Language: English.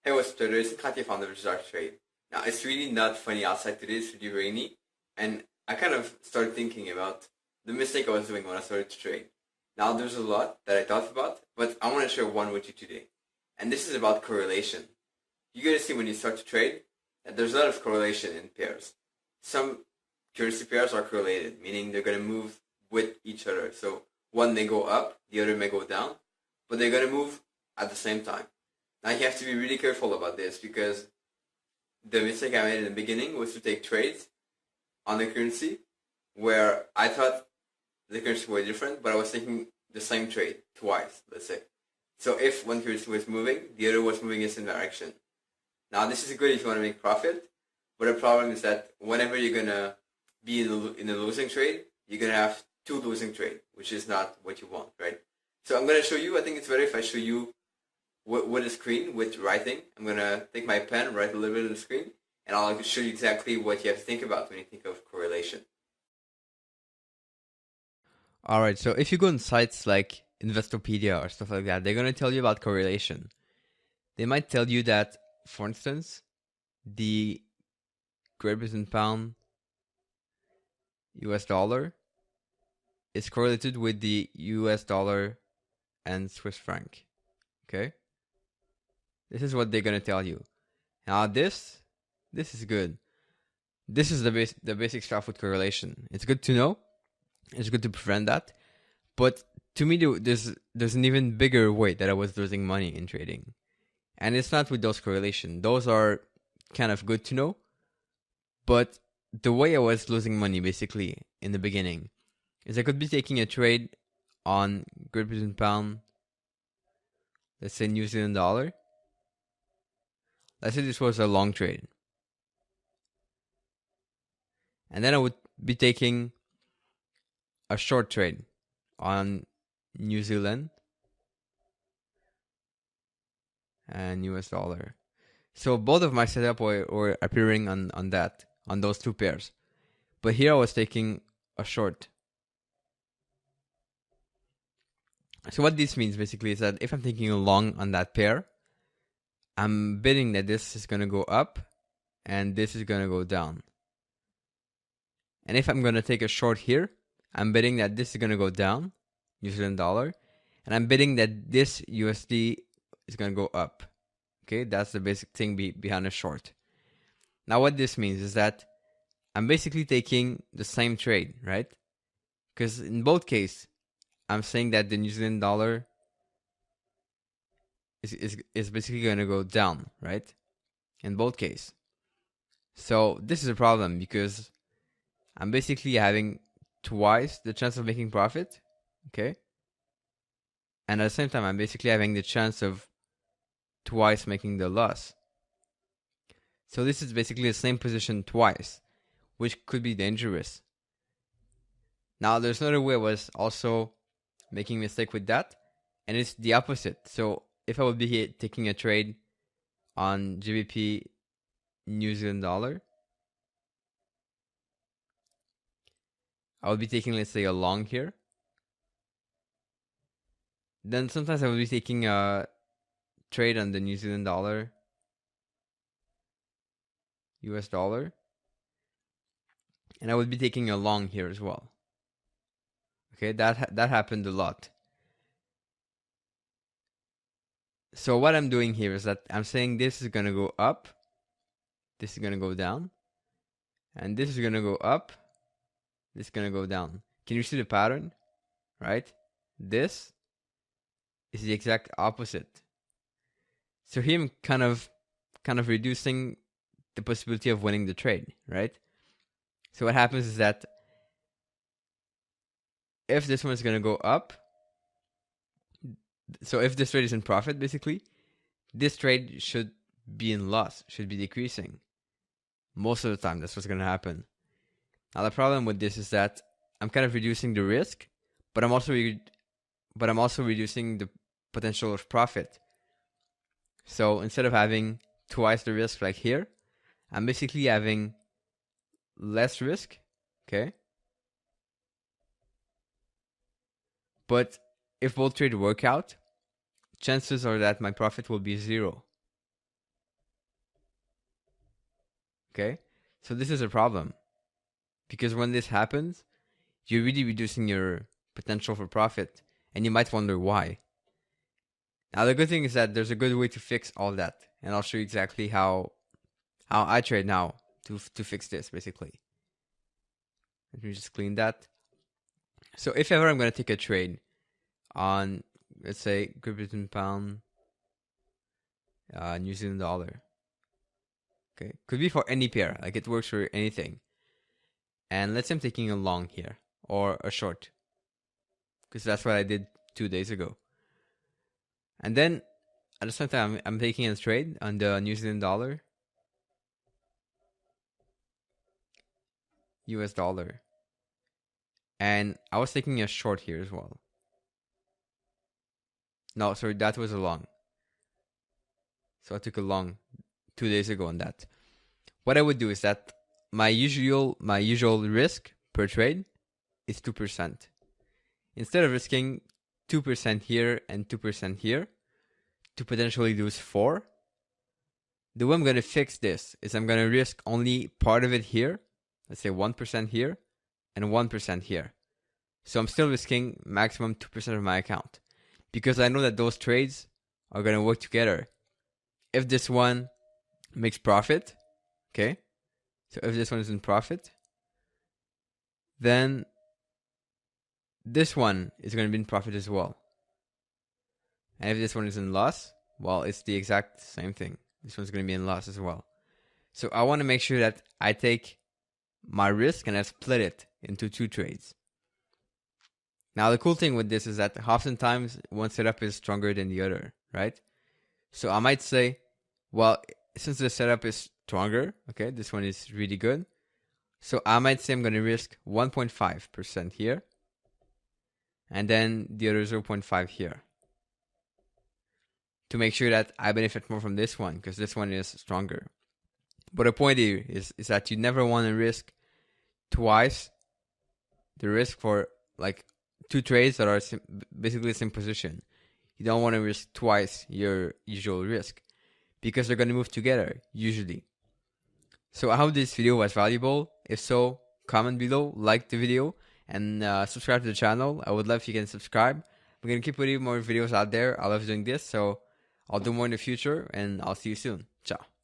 Hey, what's up, Twitter? It's Kati from the DesireToTRADE. Now, it's really not funny outside today. It's really rainy, and I kind of started thinking about the mistake I was doing when I started to trade. Now, there's a lot that I thought about, but I want to share one with you today. And this is about correlation. You're going to see when you start to trade that there's a lot of correlation in pairs. Some currency pairs are correlated, meaning they're going to move with each other. So one may go up, the other may go down, but they're going to move at the same time. Now you have to be really careful about this because the mistake I made in the beginning was to take trades on the currency where I thought the currency were different, but I was taking the same trade twice, let's say. So if one currency was moving, the other was moving in the same direction. Now this is good if you want to make profit, but the problem is that whenever you're going to be in a losing trade, you're going to have two losing trades, which is not what you want, right? So I'm going to show you, I think it's better if I show you with a screen with writing. I'm going to take my pen, write a little bit on the screen, and I'll show you exactly what you have to think about when you think of correlation. Alright, so if you go on sites like Investopedia or stuff like that, they're going to tell you about correlation. They might tell you that, for instance, the Great Britain pound US dollar is correlated with the US dollar and Swiss franc. Okay? This is what they're going to tell you. Now this is good. This is the basic stuff with correlation. It's good to know. It's good to prevent that. But to me, there's an even bigger way that I was losing money in trading. And it's not with those correlation. Those are kind of good to know. But the way I was losing money basically in the beginning is I could be taking a trade on Great Britain pound, let's say New Zealand dollar. Let's say this was a long trade. And then I would be taking a short trade on New Zealand and US dollar. So both of my setup were appearing on those two pairs. But here I was taking a short. So what this means basically is that if I'm taking a long on that pair, I'm betting that this is going to go up and this is going to go down. And if I'm going to take a short here, I'm betting that this is going to go down, New Zealand dollar, and I'm betting that this USD is going to go up. Okay, that's the basic thing behind a short. Now what this means is that I'm basically taking the same trade, right? Because in both cases, I'm saying that the New Zealand dollar is basically going to go down, right? In both cases. So this is a problem because I'm basically having twice the chance of making profit, okay? And at the same time, I'm basically having the chance of twice making the loss. So this is basically the same position twice, which could be dangerous. Now, there's another way I was also making a mistake with that, and it's the opposite. So if I would be taking a trade on GBP New Zealand dollar, I would be taking, let's say, a long here. Then sometimes I would be taking a trade on the New Zealand dollar, US dollar, and I would be taking a long here as well. Okay, that happened a lot. So what I'm doing here is that I'm saying this is going to go up, this is going to go down, and this is going to go up, this is going to go down. Can you see the pattern? Right? This is the exact opposite. So here I'm kind of reducing the possibility of winning the trade, right? So what happens is that if this one is going to go up, so if this trade is in profit, basically, this trade should be in loss, should be decreasing. Most of the time, that's what's going to happen. Now, the problem with this is that I'm kind of reducing the risk, but I'm also reducing the potential of profit. So instead of having twice the risk like here, I'm basically having less risk, okay? But if both trades work out, chances are that my profit will be 0. Okay, so this is a problem, because when this happens, you're really reducing your potential for profit, and you might wonder why. Now the good thing is that there's a good way to fix all that, and I'll show you exactly how I trade now to fix this, basically. Let me just clean that. So if ever I'm going to take a trade on, let's say, Great Britain pound, New Zealand dollar. Okay, could be for any pair, like it works for anything. And let's say I'm taking a long here, or a short, because that's what I did 2 days ago. And then at the same time, I'm taking a trade on the New Zealand dollar, US dollar. And I was taking a short here as well. No, sorry, that was a long. So I took a long 2 days ago on that. What I would do is that my usual risk per trade is 2%. Instead of risking 2% here and 2% here to potentially lose 4, the way I'm going to fix this is I'm going to risk only part of it here. Let's say 1% here and 1% here. So I'm still risking maximum 2% of my account, because I know that those trades are going to work together. If this one makes profit, okay, so if this one is in profit, then this one is going to be in profit as well. And if this one is in loss, well, it's the exact same thing. This one's going to be in loss as well. So I want to make sure that I take my risk and I split it into 2 trades. Now, the cool thing with this is that oftentimes one setup is stronger than the other, right? So I might say, well, since the setup is stronger, okay, this one is really good. So I might say I'm going to risk 1.5% here, and then the other 0.5 here, to make sure that I benefit more from this one, because this one is stronger. But the point here is that you never want to risk twice the risk for like 2 trades that are basically the same position. You don't want to risk twice your usual risk, because they're going to move together usually. So I hope this video was valuable. If so, comment below, like the video, and subscribe to the channel. I would love if you can subscribe. I'm going to keep putting more videos out there. I love doing this, so I'll do more in the future, and I'll see you soon. Ciao.